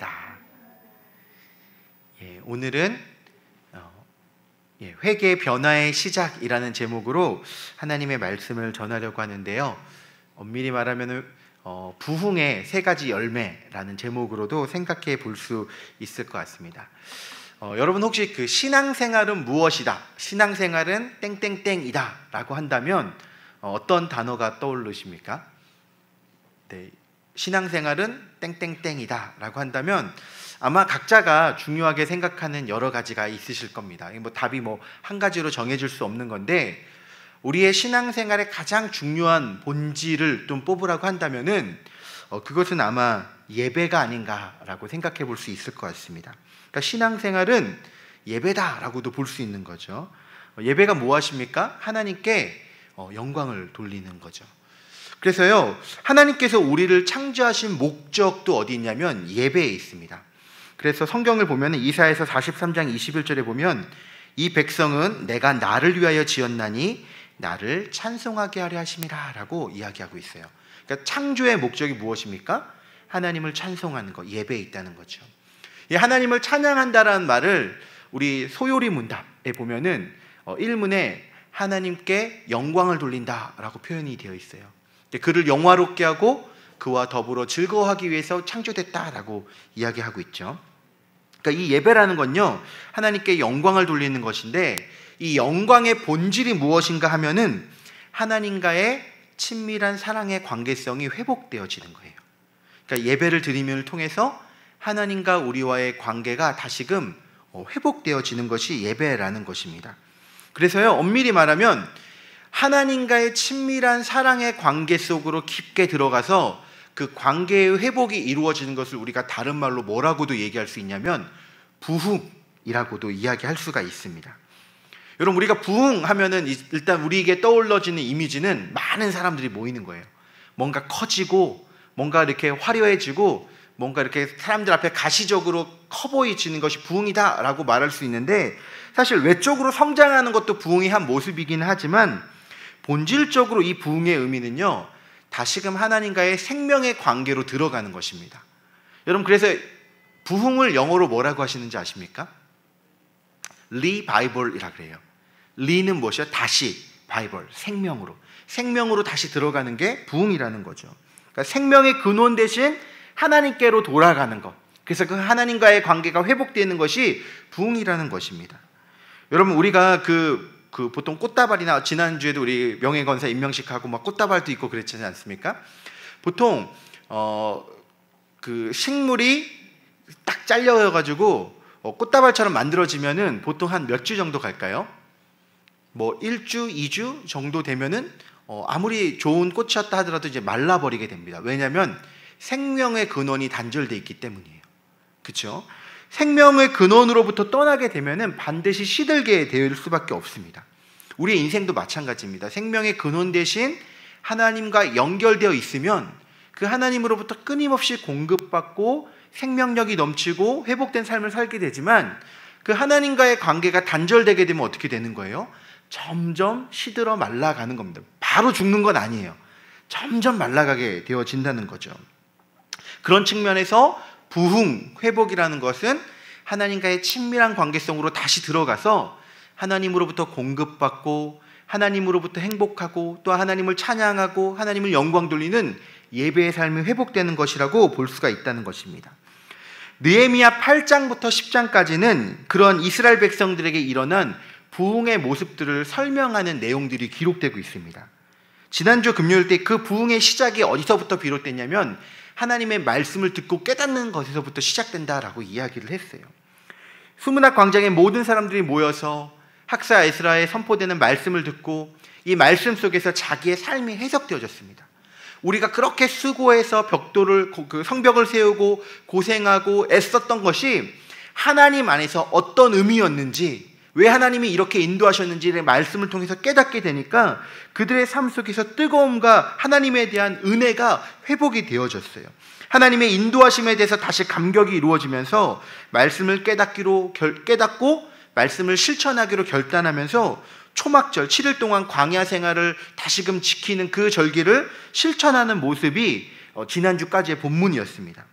땡땡땡이다. 오늘은 회개 변화의 시작이라는 제목으로 하나님의 말씀을 전하려고 하는데요. 엄밀히 말하면 부흥의 세 가지 열매라는 제목으로도 생각해 볼 수 있을 것 같습니다. 여러분 혹시 그 신앙생활은 무엇이다, 신앙생활은 땡땡땡이다 라고 한다면 어떤 단어가 떠오르십니까? 네, 신앙생활은 땡땡땡이다 라고 한다면 아마 각자가 중요하게 생각하는 여러 가지가 있으실 겁니다. 답이 한 가지로 정해질 수 없는 건데, 우리의 신앙생활의 가장 중요한 본질을 좀 뽑으라고 한다면은 그것은 아마 예배가 아닌가라고 생각해 볼 수 있을 것 같습니다. 그러니까 신앙생활은 예배다라고도 볼 수 있는 거죠. 예배가 무엇입니까? 하나님께 영광을 돌리는 거죠. 그래서요, 하나님께서 우리를 창조하신 목적도 어디 있냐면 예배에 있습니다. 그래서 성경을 보면 이사야서 43장 21절에 보면 이 백성은 내가 나를 위하여 지었나니 나를 찬송하게 하려 하심이라 라고 이야기하고 있어요. 그러니까 창조의 목적이 무엇입니까? 하나님을 찬송하는 것, 예배에 있다는 거죠. 이 하나님을 찬양한다라는 말을 우리 소요리 문답에 보면은 1문에 하나님께 영광을 돌린다라고 표현이 되어 있어요. 그를 영화롭게 하고 그와 더불어 즐거워하기 위해서 창조됐다라고 이야기하고 있죠. 그러니까 이 예배라는 건요, 하나님께 영광을 돌리는 것인데, 이 영광의 본질이 무엇인가 하면은 하나님과의 친밀한 사랑의 관계성이 회복되어지는 거예요. 그러니까 예배를 드림을 통해서 하나님과 우리와의 관계가 다시금 회복되어지는 것이 예배라는 것입니다. 그래서요, 엄밀히 말하면 하나님과의 친밀한 사랑의 관계 속으로 깊게 들어가서 그 관계의 회복이 이루어지는 것을 우리가 다른 말로 뭐라고도 얘기할 수 있냐면 부흥이라고도 이야기할 수가 있습니다. 여러분, 우리가 부흥하면은 일단 우리에게 떠올라지는 이미지는 많은 사람들이 모이는 거예요. 뭔가 커지고 뭔가 이렇게 화려해지고 뭔가 이렇게 사람들 앞에 가시적으로 커 보이지는 것이 부흥이다라고 말할 수 있는데, 사실 외적으로 성장하는 것도 부흥의 한 모습이긴 하지만 본질적으로 이 부흥의 의미는요, 다시금 하나님과의 생명의 관계로 들어가는 것입니다. 여러분, 그래서 부흥을 영어로 뭐라고 하시는지 아십니까? 리바이벌이라 그래요. 리는 무엇이요? 다시, 바이벌, 생명으로 다시 들어가는 게 부흥이라는 거죠. 그러니까 생명의 근원 대신 하나님께로 돌아가는 것, 그래서 그 하나님과의 관계가 회복되는 것이 부흥이라는 것입니다. 여러분, 우리가 보통 꽃다발이나, 지난주에도 우리 명예건사 임명식하고 막 꽃다발도 있고 그랬지 않습니까? 보통 그 식물이 딱 잘려가지고 꽃다발처럼 만들어지면은 보통 한 몇 주 정도 갈까요? 1주, 2주 정도 되면은 아무리 좋은 꽃이었다 하더라도 이제 말라버리게 됩니다. 왜냐하면 생명의 근원이 단절되어 있기 때문이에요. 그렇죠? 생명의 근원으로부터 떠나게 되면은 반드시 시들게 될 수밖에 없습니다. 우리의 인생도 마찬가지입니다. 생명의 근원 대신 하나님과 연결되어 있으면 그 하나님으로부터 끊임없이 공급받고 생명력이 넘치고 회복된 삶을 살게 되지만, 그 하나님과의 관계가 단절되게 되면 어떻게 되는 거예요? 점점 시들어 말라가는 겁니다. 바로 죽는 건 아니에요. 점점 말라가게 되어진다는 거죠. 그런 측면에서 부흥, 회복이라는 것은 하나님과의 친밀한 관계성으로 다시 들어가서 하나님으로부터 공급받고 하나님으로부터 행복하고 또 하나님을 찬양하고 하나님을 영광 돌리는 예배의 삶이 회복되는 것이라고 볼 수가 있다는 것입니다. 느헤미야 8장부터 10장까지는 그런 이스라엘 백성들에게 일어난 부흥의 모습들을 설명하는 내용들이 기록되고 있습니다. 지난주 금요일 때 그 부흥의 시작이 어디서부터 비롯됐냐면 하나님의 말씀을 듣고 깨닫는 것에서부터 시작된다라고 이야기를 했어요. 수문학 광장에 모든 사람들이 모여서 학사 에스라에 선포되는 말씀을 듣고 이 말씀 속에서 자기의 삶이 해석되어졌습니다. 우리가 그렇게 수고해서 성벽을 세우고 고생하고 애썼던 것이 하나님 안에서 어떤 의미였는지, 왜 하나님이 이렇게 인도하셨는지를 말씀을 통해서 깨닫게 되니까 그들의 삶 속에서 뜨거움과 하나님에 대한 은혜가 회복이 되어졌어요. 하나님의 인도하심에 대해서 다시 감격이 이루어지면서 말씀을 깨닫고 말씀을 실천하기로 결단하면서 초막절 7일 동안 광야 생활을 다시금 지키는 그 절기를 실천하는 모습이 지난주까지의 본문이었습니다.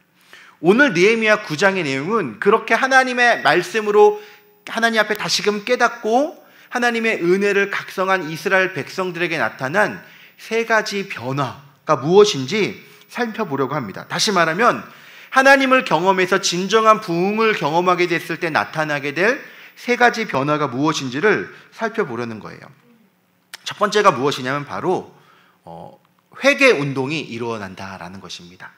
오늘 느헤미야 9장의 내용은 그렇게 하나님의 말씀으로 하나님 앞에 다시금 깨닫고 하나님의 은혜를 각성한 이스라엘 백성들에게 나타난 세 가지 변화가 무엇인지 살펴보려고 합니다. 다시 말하면 하나님을 경험해서 진정한 부흥을 경험하게 됐을 때 나타나게 될 세 가지 변화가 무엇인지를 살펴보려는 거예요. 첫 번째가 무엇이냐면 바로 회개 운동이 일어난다라는 것입니다.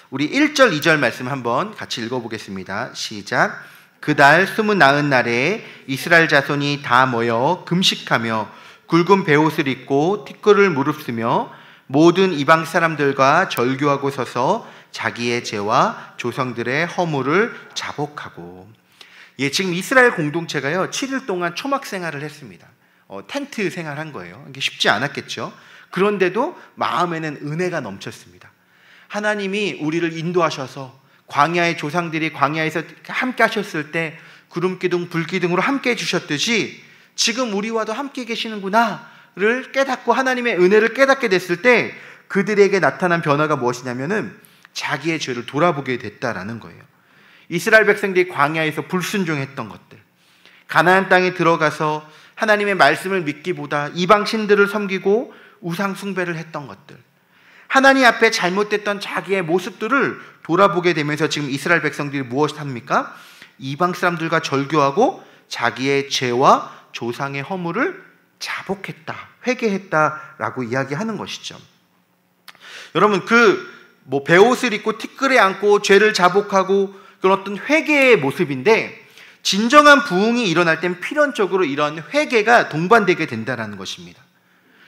우리 1절, 2절 말씀 한번 같이 읽어보겠습니다. 시작. 그달 29날에 이스라엘 자손이 다 모여 금식하며 굵은 베옷을 입고 티끌을 무릅쓰며 모든 이방 사람들과 절교하고 서서 자기의 죄와 조상들의 허물을 자복하고. 지금 이스라엘 공동체가요 7일 동안 초막 생활을 했습니다. 텐트 생활한 거예요. 이게 쉽지 않았겠죠. 그런데도 마음에는 은혜가 넘쳤습니다. 하나님이 우리를 인도하셔서 광야의 조상들이 광야에서 함께 하셨을 때 구름기둥 불기둥으로 함께 해주셨듯이 지금 우리와도 함께 계시는구나를 깨닫고 하나님의 은혜를 깨닫게 됐을 때 그들에게 나타난 변화가 무엇이냐면은 자기의 죄를 돌아보게 됐다라는 거예요. 이스라엘 백성들이 광야에서 불순종했던 것들, 가나안 땅에 들어가서 하나님의 말씀을 믿기보다 이방 신들을 섬기고 우상 숭배를 했던 것들, 하나님 앞에 잘못됐던 자기의 모습들을 돌아보게 되면서 지금 이스라엘 백성들이 무엇을 합니까? 이방 사람들과 절교하고 자기의 죄와 조상의 허물을 자복했다, 회개했다라고 이야기하는 것이죠. 여러분, 베옷을 입고 티끌에 앉고 죄를 자복하고 그런 어떤 회개의 모습인데, 진정한 부흥이 일어날 땐 필연적으로 이런 회개가 동반되게 된다는 것입니다.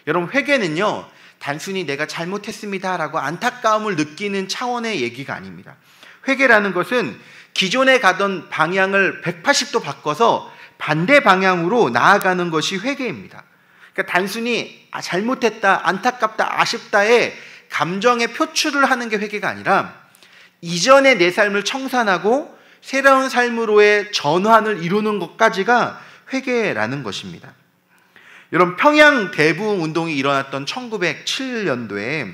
여러분, 회개는요 단순히 내가 잘못했습니다라고 안타까움을 느끼는 차원의 얘기가 아닙니다. 회개라는 것은 기존에 가던 방향을 180도 바꿔서 반대 방향으로 나아가는 것이 회개입니다. 그러니까 단순히 잘못했다, 안타깝다, 아쉽다의 감정의 표출을 하는 게 회개가 아니라 이전의 내 삶을 청산하고 새로운 삶으로의 전환을 이루는 것까지가 회개라는 것입니다. 여러분, 평양 대부흥 운동이 일어났던 1907년도에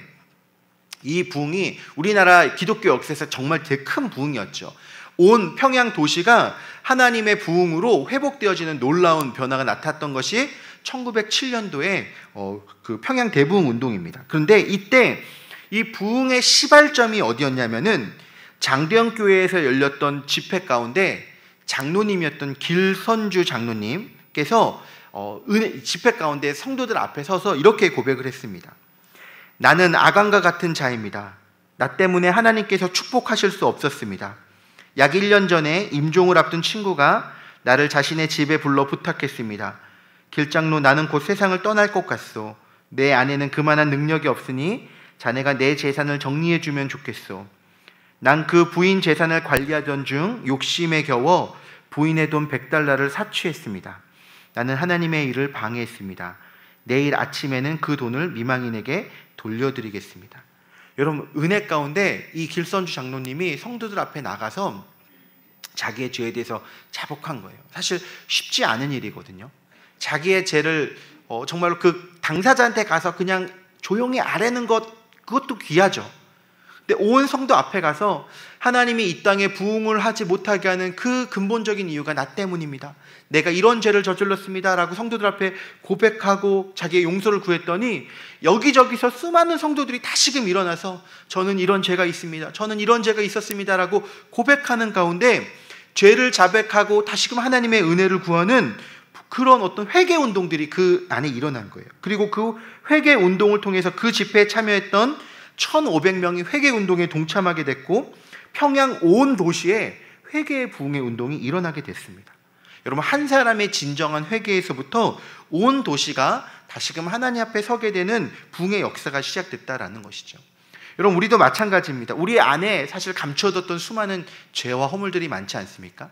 이 부흥이 우리나라 기독교 역사에서 정말 되게 큰 부흥이었죠. 온 평양 도시가 하나님의 부흥으로 회복되어지는 놀라운 변화가 나타났던 것이 1907년도에 그 평양 대부흥 운동입니다. 그런데 이때 이 부흥의 시발점이 어디였냐면은 장대영 교회에서 열렸던 집회 가운데 장로님이었던 길선주 장로님께서 집회 가운데 성도들 앞에 서서 이렇게 고백을 했습니다. 나는 아간과 같은 자입니다. 나 때문에 하나님께서 축복하실 수 없었습니다. 약 1년 전에 임종을 앞둔 친구가 나를 자신의 집에 불러 부탁했습니다. 길장로, 나는 곧 세상을 떠날 것 같소. 내 안에는 그만한 능력이 없으니 자네가 내 재산을 정리해 주면 좋겠소. 난 그 부인 재산을 관리하던 중 욕심에 겨워 부인의 돈 100달러를 사취했습니다. 나는 하나님의 일을 방해했습니다. 내일 아침에는 그 돈을 미망인에게 돌려드리겠습니다. 여러분, 은혜 가운데 이 길선주 장로님이 성도들 앞에 나가서 자기의 죄에 대해서 자복한 거예요. 사실 쉽지 않은 일이거든요. 자기의 죄를 정말로 그 당사자한테 가서 그냥 조용히 아뢰는 그것도 귀하죠. 근데 온 성도 앞에 가서 하나님이 이 땅에 부흥을 하지 못하게 하는 그 근본적인 이유가 나 때문입니다. 내가 이런 죄를 저질렀습니다 라고 성도들 앞에 고백하고 자기의 용서를 구했더니 여기저기서 수많은 성도들이 다시금 일어나서 저는 이런 죄가 있습니다, 저는 이런 죄가 있었습니다 라고 고백하는 가운데 죄를 자백하고 다시금 하나님의 은혜를 구하는 그런 어떤 회개 운동들이 그 안에 일어난 거예요. 그리고 그 회개 운동을 통해서 그 집회에 참여했던 1,500명이 회개 운동에 동참하게 됐고 평양 온 도시에 회개의 부흥의 운동이 일어나게 됐습니다. 여러분, 한 사람의 진정한 회개에서부터 온 도시가 다시금 하나님 앞에 서게 되는 부흥의 역사가 시작됐다라는 것이죠. 여러분, 우리도 마찬가지입니다. 우리 안에 사실 감춰뒀던 수많은 죄와 허물들이 많지 않습니까?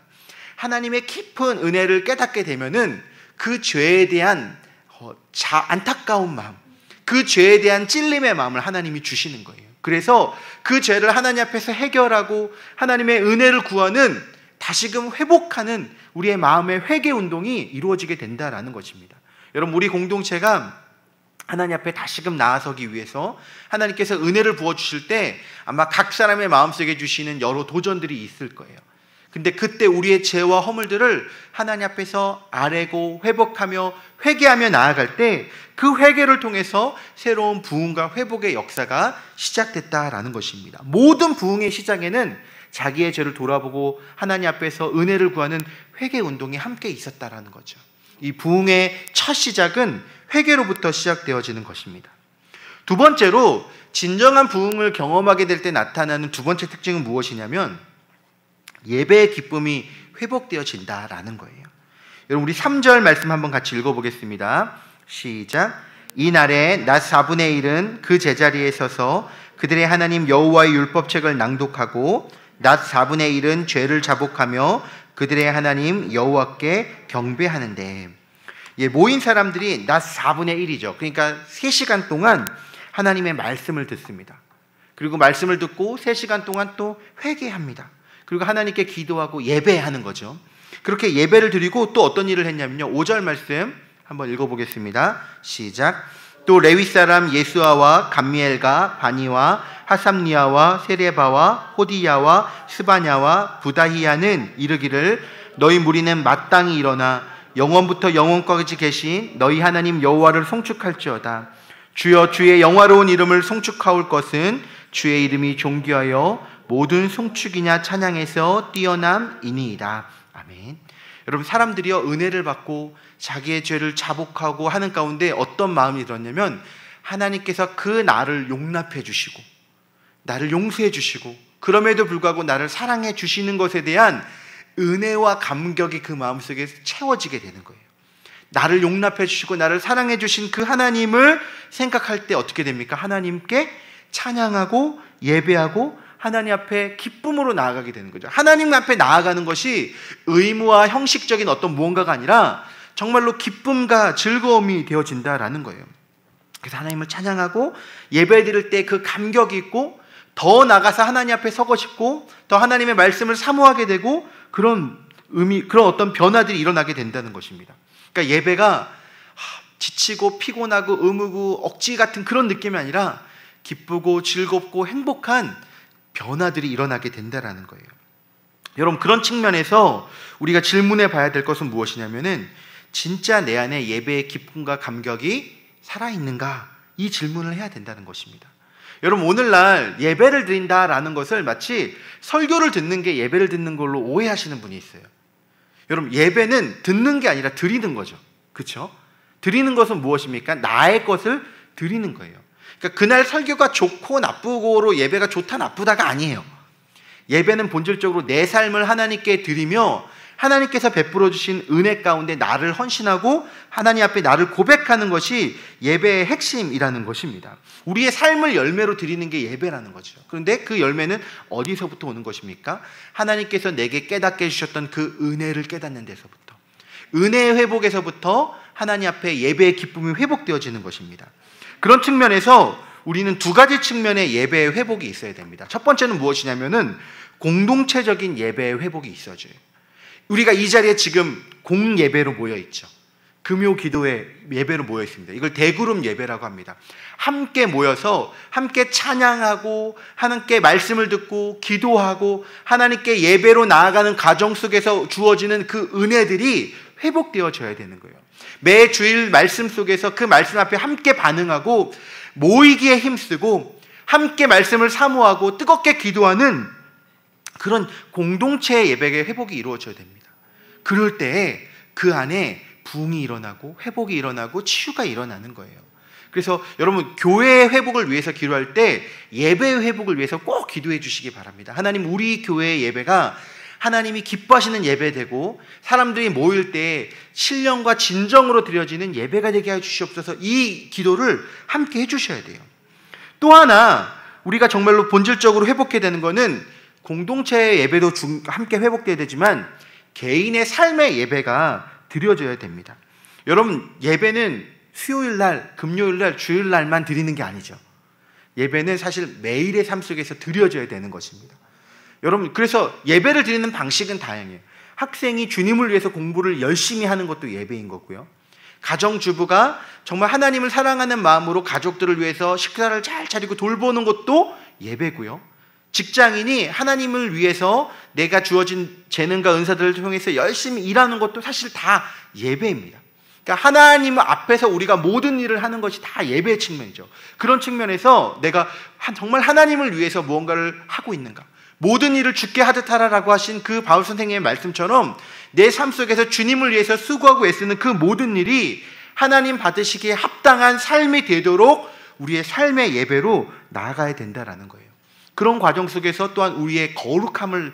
하나님의 깊은 은혜를 깨닫게 되면은 그 죄에 대한 안타까운 마음, 그 죄에 대한 찔림의 마음을 하나님이 주시는 거예요. 그래서 그 죄를 하나님 앞에서 해결하고 하나님의 은혜를 구하는, 다시금 회복하는 우리의 마음의 회개 운동이 이루어지게 된다라는 것입니다. 여러분, 우리 공동체가 하나님 앞에 다시금 나아서기 위해서 하나님께서 은혜를 부어주실 때 아마 각 사람의 마음속에 주시는 여러 도전들이 있을 거예요. 근데 그때 우리의 죄와 허물들을 하나님 앞에서 아뢰고 회복하며 회개하며 나아갈 때 그 회개를 통해서 새로운 부흥과 회복의 역사가 시작됐다라는 것입니다. 모든 부흥의 시작에는 자기의 죄를 돌아보고 하나님 앞에서 은혜를 구하는 회개 운동이 함께 있었다라는 거죠. 이 부흥의 첫 시작은 회개로부터 시작되어지는 것입니다. 두 번째로 진정한 부흥을 경험하게 될 때 나타나는 두 번째 특징은 무엇이냐면 예배의 기쁨이 회복되어진다라는 거예요. 여러분 우리 3절 말씀 한번 같이 읽어보겠습니다. 시작. 이날에 낮 4분의 1은 그 제자리에 서서 그들의 하나님 여호와의 율법책을 낭독하고 낮 4분의 1은 죄를 자복하며 그들의 하나님 여호와께 경배하는데, 모인 사람들이 낮 4분의 1이죠. 그러니까 3시간 동안 하나님의 말씀을 듣습니다. 그리고 말씀을 듣고 3시간 동안 또 회개합니다. 그리고 하나님께 기도하고 예배하는 거죠. 그렇게 예배를 드리고 또 어떤 일을 했냐면요, 5절 말씀 한번 읽어보겠습니다. 시작. 또 레위 사람 예수아와 감미엘과 바니와 하삼니아와 세레바와 호디야와 스바냐와 부다히야는 이르기를 너희 무리는 마땅히 일어나 영원부터 영원까지 계신 너희 하나님 여호와를 송축할지어다. 주여 주의 영화로운 이름을 송축하올 것은 주의 이름이 존귀하여 모든 송축이냐 찬양에서 뛰어남이니이다. 아멘. 여러분 사람들이요 은혜를 받고 자기의 죄를 자복하고 하는 가운데 어떤 마음이 들었냐면 하나님께서 그 나를 용납해 주시고 나를 용서해 주시고 그럼에도 불구하고 나를 사랑해 주시는 것에 대한 은혜와 감격이 그 마음속에 채워지게 되는 거예요. 나를 용납해 주시고 나를 사랑해 주신 그 하나님을 생각할 때 어떻게 됩니까? 하나님께 찬양하고 예배하고 하나님 앞에 기쁨으로 나아가게 되는 거죠. 하나님 앞에 나아가는 것이 의무와 형식적인 어떤 무언가가 아니라 정말로 기쁨과 즐거움이 되어진다라는 거예요. 그래서 하나님을 찬양하고 예배 드릴 때 그 감격이 있고 더 나가서 하나님 앞에 서고 싶고 더 하나님의 말씀을 사모하게 되고 그런 어떤 변화들이 일어나게 된다는 것입니다. 그러니까 예배가 지치고 피곤하고 의무고 억지 같은 그런 느낌이 아니라 기쁘고 즐겁고 행복한 변화들이 일어나게 된다라는 거예요. 여러분 그런 측면에서 우리가 질문해 봐야 될 것은 무엇이냐면은 진짜 내 안에 예배의 기쁨과 감격이 살아있는가? 이 질문을 해야 된다는 것입니다. 여러분 오늘날 예배를 드린다라는 것을 마치 설교를 듣는 게 예배를 듣는 걸로 오해하시는 분이 있어요. 여러분 예배는 듣는 게 아니라 드리는 거죠. 그렇죠? 드리는 것은 무엇입니까? 나의 것을 드리는 거예요. 그러니까 그날 설교가 좋고 나쁘고로 예배가 좋다 나쁘다가 아니에요. 예배는 본질적으로 내 삶을 하나님께 드리며 하나님께서 베풀어 주신 은혜 가운데 나를 헌신하고 하나님 앞에 나를 고백하는 것이 예배의 핵심이라는 것입니다. 우리의 삶을 열매로 드리는 게 예배라는 거죠. 그런데 그 열매는 어디서부터 오는 것입니까? 하나님께서 내게 깨닫게 해주셨던 그 은혜를 깨닫는 데서부터, 은혜의 회복에서부터 하나님 앞에 예배의 기쁨이 회복되어지는 것입니다. 그런 측면에서 우리는 두 가지 측면의 예배의 회복이 있어야 됩니다. 첫 번째는 무엇이냐면은 공동체적인 예배의 회복이 있어져요. 우리가 이 자리에 지금 공예배로 모여 있죠. 금요 기도회 예배로 모여 있습니다. 이걸 대그룹 예배라고 합니다. 함께 모여서 함께 찬양하고 하나님께 말씀을 듣고 기도하고 하나님께 예배로 나아가는 가정 속에서 주어지는 그 은혜들이 회복되어져야 되는 거예요. 매 주일 말씀 속에서 그 말씀 앞에 함께 반응하고 모이기에 힘쓰고 함께 말씀을 사모하고 뜨겁게 기도하는 그런 공동체의 예배의 회복이 이루어져야 됩니다. 그럴 때 그 안에 부흥이 일어나고 회복이 일어나고 치유가 일어나는 거예요. 그래서 여러분 교회의 회복을 위해서 기도할 때 예배의 회복을 위해서 꼭 기도해 주시기 바랍니다. 하나님 우리 교회의 예배가 하나님이 기뻐하시는 예배되고 사람들이 모일 때 신령과 진정으로 드려지는 예배가 되게 해주시옵소서. 이 기도를 함께 해주셔야 돼요. 또 하나 우리가 정말로 본질적으로 회복해야 되는 것은 공동체의 예배도 함께 회복돼야 되지만 개인의 삶의 예배가 드려져야 됩니다. 여러분 예배는 수요일날, 금요일날, 주일날만 드리는 게 아니죠. 예배는 사실 매일의 삶 속에서 드려져야 되는 것입니다. 여러분 그래서 예배를 드리는 방식은 다양해요. 학생이 주님을 위해서 공부를 열심히 하는 것도 예배인 거고요. 가정주부가 정말 하나님을 사랑하는 마음으로 가족들을 위해서 식사를 잘 차리고 돌보는 것도 예배고요. 직장인이 하나님을 위해서 내가 주어진 재능과 은사들을 통해서 열심히 일하는 것도 사실 다 예배입니다. 그러니까 하나님 앞에서 우리가 모든 일을 하는 것이 다 예배의 측면이죠. 그런 측면에서 내가 정말 하나님을 위해서 무언가를 하고 있는가, 모든 일을 주께 하듯 하라라고 하신 그 바울 선생님의 말씀처럼 내 삶 속에서 주님을 위해서 수고하고 애쓰는 그 모든 일이 하나님 받으시기에 합당한 삶이 되도록 우리의 삶의 예배로 나아가야 된다라는 거예요. 그런 과정 속에서 또한 우리의 거룩함을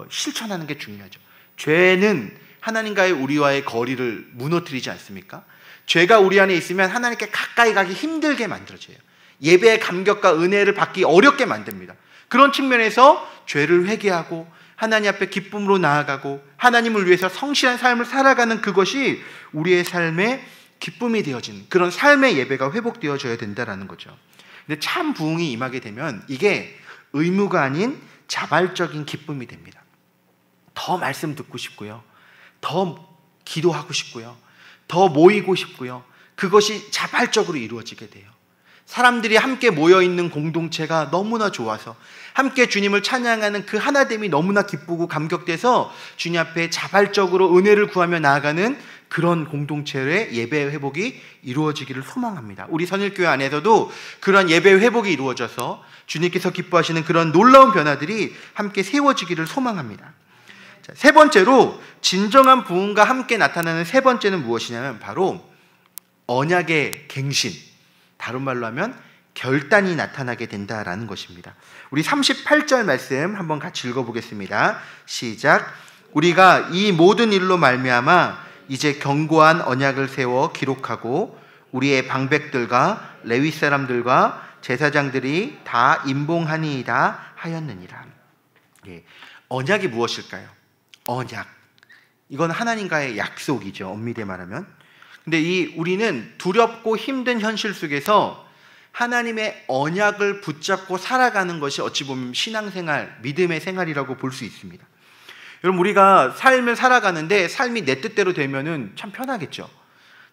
실천하는 게 중요하죠. 죄는 하나님과의 우리와의 거리를 무너뜨리지 않습니까? 죄가 우리 안에 있으면 하나님께 가까이 가기 힘들게 만들어져요. 예배의 감격과 은혜를 받기 어렵게 만듭니다. 그런 측면에서 죄를 회개하고 하나님 앞에 기쁨으로 나아가고 하나님을 위해서 성실한 삶을 살아가는 그것이 우리의 삶의 기쁨이 되어진 그런 삶의 예배가 회복되어져야 된다는 거죠. 근데 참 부흥이 임하게 되면 이게 의무가 아닌 자발적인 기쁨이 됩니다. 더 말씀 듣고 싶고요, 더 기도하고 싶고요, 더 모이고 싶고요, 그것이 자발적으로 이루어지게 돼요. 사람들이 함께 모여있는 공동체가 너무나 좋아서 함께 주님을 찬양하는 그 하나됨이 너무나 기쁘고 감격돼서 주님 앞에 자발적으로 은혜를 구하며 나아가는 그런 공동체의 예배 회복이 이루어지기를 소망합니다. 우리 선일교회 안에서도 그런 예배 회복이 이루어져서 주님께서 기뻐하시는 그런 놀라운 변화들이 함께 세워지기를 소망합니다. 자, 세 번째로 진정한 부흥과 함께 나타나는 세 번째는 무엇이냐면 바로 언약의 갱신, 다른 말로 하면 결단이 나타나게 된다라는 것입니다. 우리 38절 말씀 한번 같이 읽어보겠습니다. 시작. 우리가 이 모든 일로 말미암아 이제 견고한 언약을 세워 기록하고 우리의 방백들과 레위 사람들과 제사장들이 다 임봉하니이다 하였느니라. 예, 언약이 무엇일까요? 언약, 이건 하나님과의 약속이죠, 엄밀히 말하면. 근데 우리는 두렵고 힘든 현실 속에서 하나님의 언약을 붙잡고 살아가는 것이 어찌 보면 신앙생활, 믿음의 생활이라고 볼 수 있습니다. 여러분, 우리가 삶을 살아가는데 삶이 내 뜻대로 되면은 참 편하겠죠.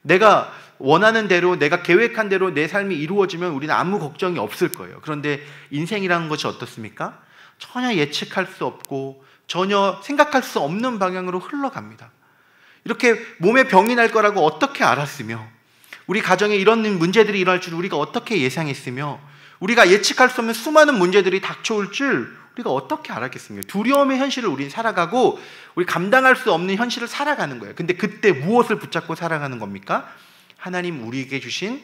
내가 원하는 대로, 내가 계획한 대로 내 삶이 이루어지면 우리는 아무 걱정이 없을 거예요. 그런데 인생이라는 것이 어떻습니까? 전혀 예측할 수 없고 전혀 생각할 수 없는 방향으로 흘러갑니다. 이렇게 몸에 병이 날 거라고 어떻게 알았으며, 우리 가정에 이런 문제들이 일어날 줄 우리가 어떻게 예상했으며, 우리가 예측할 수 없는 수많은 문제들이 닥쳐올 줄 우리가 어떻게 알았겠습니까? 두려움의 현실을 우리는 살아가고 우리 감당할 수 없는 현실을 살아가는 거예요. 근데 그때 무엇을 붙잡고 살아가는 겁니까? 하나님 우리에게 주신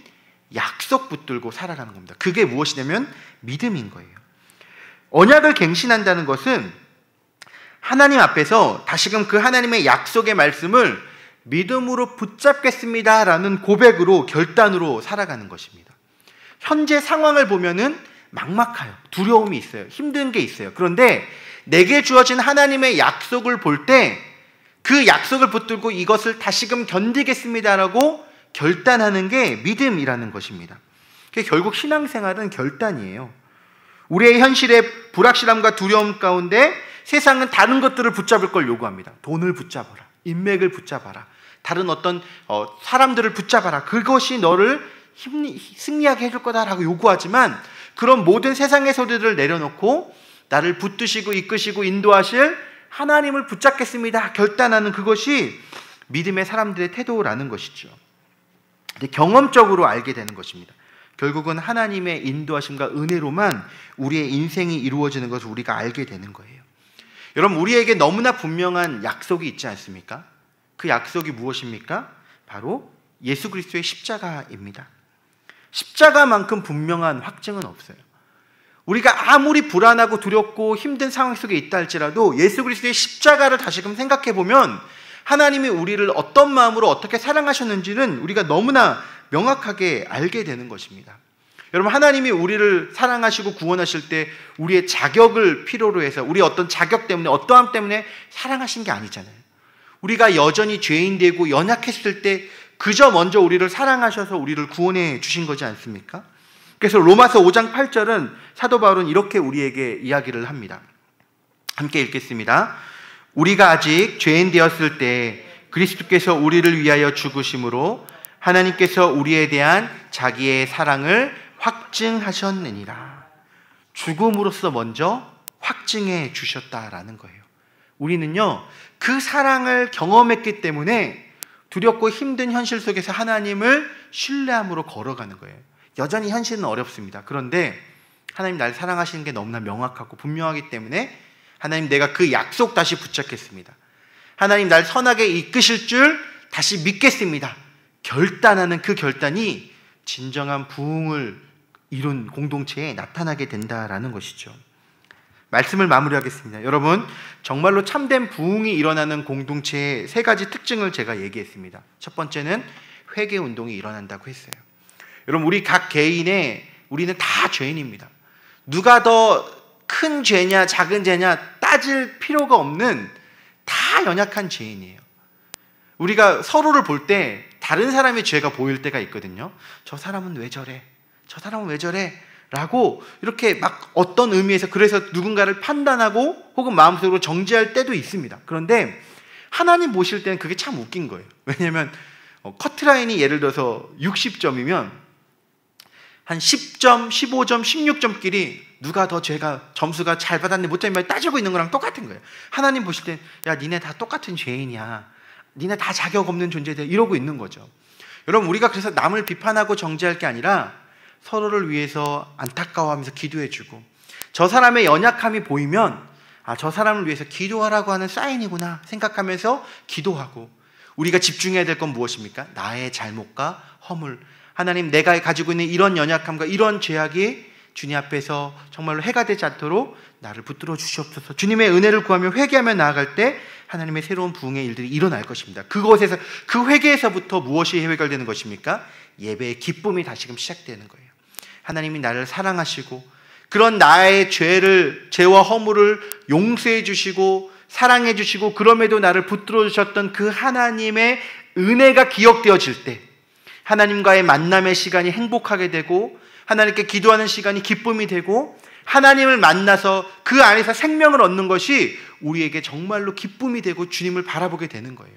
약속 붙들고 살아가는 겁니다. 그게 무엇이냐면 믿음인 거예요. 언약을 갱신한다는 것은 하나님 앞에서 다시금 그 하나님의 약속의 말씀을 믿음으로 붙잡겠습니다라는 고백으로, 결단으로 살아가는 것입니다. 현재 상황을 보면은 막막해요. 두려움이 있어요. 힘든 게 있어요. 그런데 내게 주어진 하나님의 약속을 볼 때 그 약속을 붙들고 이것을 다시금 견디겠습니다라고 결단하는 게 믿음이라는 것입니다. 결국 신앙생활은 결단이에요. 우리의 현실의 불확실함과 두려움 가운데 세상은 다른 것들을 붙잡을 걸 요구합니다. 돈을 붙잡아라, 인맥을 붙잡아라, 다른 어떤 사람들을 붙잡아라, 그것이 너를 승리하게 해줄 거다라고 요구하지만, 그런 모든 세상의 소리들을 내려놓고 나를 붙드시고 이끄시고 인도하실 하나님을 붙잡겠습니다 결단하는 그것이 믿음의 사람들의 태도라는 것이죠. 근데 경험적으로 알게 되는 것입니다. 결국은 하나님의 인도하심과 은혜로만 우리의 인생이 이루어지는 것을 우리가 알게 되는 거예요. 여러분, 우리에게 너무나 분명한 약속이 있지 않습니까? 그 약속이 무엇입니까? 바로 예수 그리스도의 십자가입니다. 십자가만큼 분명한 확증은 없어요. 우리가 아무리 불안하고 두렵고 힘든 상황 속에 있다 할지라도 예수 그리스도의 십자가를 다시금 생각해 보면 하나님이 우리를 어떤 마음으로 어떻게 사랑하셨는지는 우리가 너무나 명확하게 알게 되는 것입니다. 여러분, 하나님이 우리를 사랑하시고 구원하실 때 우리의 자격을 필요로 해서, 우리의 어떤 자격 때문에, 어떠함 때문에 사랑하신 게 아니잖아요. 우리가 여전히 죄인 되고 연약했을 때 그저 먼저 우리를 사랑하셔서 우리를 구원해 주신 거지 않습니까? 그래서 로마서 5장 8절은 사도 바울은 이렇게 우리에게 이야기를 합니다. 함께 읽겠습니다. 우리가 아직 죄인 되었을 때 그리스도께서 우리를 위하여 죽으심으로 하나님께서 우리에 대한 자기의 사랑을 확증하셨느니라. 죽음으로써 먼저 확증해 주셨다라는 거예요. 우리는요, 그 사랑을 경험했기 때문에 두렵고 힘든 현실 속에서 하나님을 신뢰함으로 걸어가는 거예요. 여전히 현실은 어렵습니다. 그런데 하나님 날 사랑하시는 게 너무나 명확하고 분명하기 때문에 하나님, 내가 그 약속 다시 붙잡겠습니다. 하나님 날 선하게 이끄실 줄 다시 믿겠습니다. 결단하는 그 결단이 진정한 부흥을 이룬 공동체에 나타나게 된다라는 것이죠. 말씀을 마무리하겠습니다. 여러분, 정말로 참된 부흥이 일어나는 공동체의 세 가지 특징을 제가 얘기했습니다. 첫 번째는 회개 운동이 일어난다고 했어요. 여러분, 우리 각 개인의, 우리는 다 죄인입니다. 누가 더 큰 죄냐 작은 죄냐 따질 필요가 없는 다 연약한 죄인이에요. 우리가 서로를 볼 때 다른 사람의 죄가 보일 때가 있거든요. 저 사람은 왜 저래? 저 사람은 왜 저래? 라고 이렇게 막 어떤 의미에서, 그래서 누군가를 판단하고 혹은 마음속으로 정죄할 때도 있습니다. 그런데 하나님 보실 때는 그게 참 웃긴 거예요. 왜냐하면 커트라인이 예를 들어서 60점이면 한 10점, 15점, 16점끼리 누가 더 죄가 점수가 잘 받았네 못 받았네 따지고 있는 거랑 똑같은 거예요. 하나님 보실 때, 야, 니네 다 똑같은 죄인이야, 니네 다 자격 없는 존재들, 이러고 있는 거죠. 여러분, 우리가 그래서 남을 비판하고 정죄할 게 아니라 서로를 위해서 안타까워하면서 기도해주고, 저 사람의 연약함이 보이면 아, 저 사람을 위해서 기도하라고 하는 사인이구나 생각하면서 기도하고, 우리가 집중해야 될 건 무엇입니까? 나의 잘못과 허물. 하나님, 내가 가지고 있는 이런 연약함과 이런 죄악이 주님 앞에서 정말로 해가 되지 않도록 나를 붙들어 주시옵소서. 주님의 은혜를 구하며 회개하며 나아갈 때 하나님의 새로운 부흥의 일들이 일어날 것입니다. 그곳에서, 그 회개에서부터 무엇이 해결되는 것입니까? 예배의 기쁨이 다시금 시작되는 거예요. 하나님이 나를 사랑하시고 그런 나의 죄와 허물을 용서해 주시고 사랑해 주시고 그럼에도 나를 붙들어 주셨던 그 하나님의 은혜가 기억되어질 때 하나님과의 만남의 시간이 행복하게 되고, 하나님께 기도하는 시간이 기쁨이 되고, 하나님을 만나서 그 안에서 생명을 얻는 것이 우리에게 정말로 기쁨이 되고 주님을 바라보게 되는 거예요.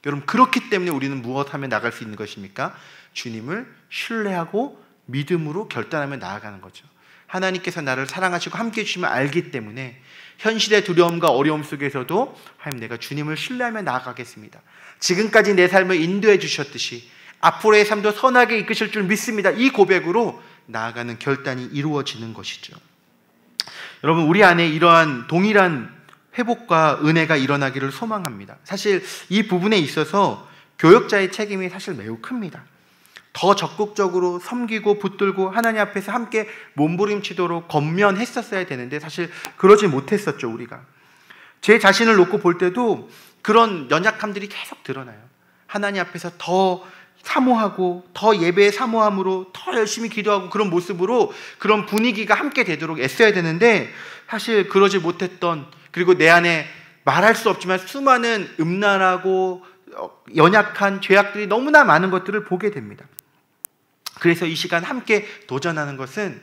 여러분, 그렇기 때문에 우리는 무엇하며 나갈 수 있는 것입니까? 주님을 신뢰하고 믿음으로 결단하며 나아가는 거죠. 하나님께서 나를 사랑하시고 함께해 주시면 알기 때문에 현실의 두려움과 어려움 속에서도 하나님, 내가 주님을 신뢰하며 나아가겠습니다. 지금까지 내 삶을 인도해 주셨듯이 앞으로의 삶도 선하게 이끄실 줄 믿습니다. 이 고백으로 나아가는 결단이 이루어지는 것이죠. 여러분, 우리 안에 이러한 동일한 회복과 은혜가 일어나기를 소망합니다. 사실 이 부분에 있어서 교역자의 책임이 사실 매우 큽니다. 더 적극적으로 섬기고 붙들고 하나님 앞에서 함께 몸부림치도록 권면했었어야 되는데 사실 그러지 못했었죠. 우리가 제 자신을 놓고 볼 때도 그런 연약함들이 계속 드러나요. 하나님 앞에서 더 사모하고 더 예배의 사모함으로 더 열심히 기도하고 그런 모습으로 그런 분위기가 함께 되도록 애써야 되는데 사실 그러지 못했던, 그리고 내 안에 말할 수 없지만 수많은 음란하고 연약한 죄악들이 너무나 많은 것들을 보게 됩니다. 그래서 이 시간 함께 도전하는 것은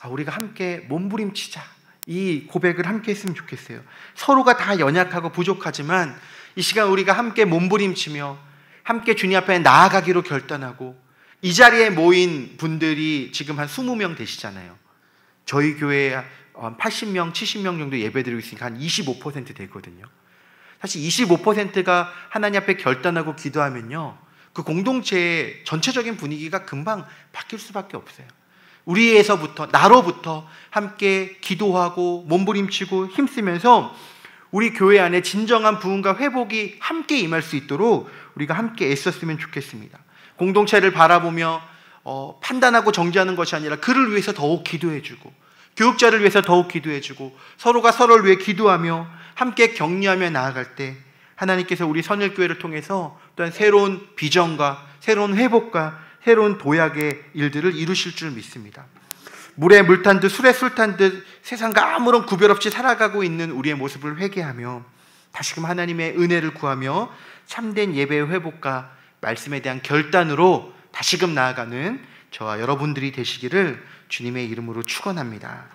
우리가 함께 몸부림치자, 이 고백을 함께 했으면 좋겠어요. 서로가 다 연약하고 부족하지만 이 시간 우리가 함께 몸부림치며 함께 주님 앞에 나아가기로 결단하고, 이 자리에 모인 분들이 지금 한 20명 되시잖아요. 저희 교회에 한 80명, 70명 정도 예배드리고 있으니까 한 25% 되거든요. 사실 25%가 하나님 앞에 결단하고 기도하면요, 그 공동체의 전체적인 분위기가 금방 바뀔 수밖에 없어요. 우리에서부터, 나로부터 함께 기도하고 몸부림치고 힘쓰면서 우리 교회 안에 진정한 부흥과 회복이 함께 임할 수 있도록 우리가 함께 애썼으면 좋겠습니다. 공동체를 바라보며 판단하고 정죄하는 것이 아니라 그를 위해서 더욱 기도해주고, 교육자를 위해서 더욱 기도해주고, 서로가 서로를 위해 기도하며 함께 격려하며 나아갈 때 하나님께서 우리 선일교회를 통해서 또한 새로운 비전과 새로운 회복과 새로운 도약의 일들을 이루실 줄 믿습니다. 물에 물 탄 듯 술에 술 탄 듯 세상과 아무런 구별 없이 살아가고 있는 우리의 모습을 회개하며 다시금 하나님의 은혜를 구하며 참된 예배의 회복과 말씀에 대한 결단으로 다시금 나아가는 저와 여러분들이 되시기를 주님의 이름으로 축원합니다.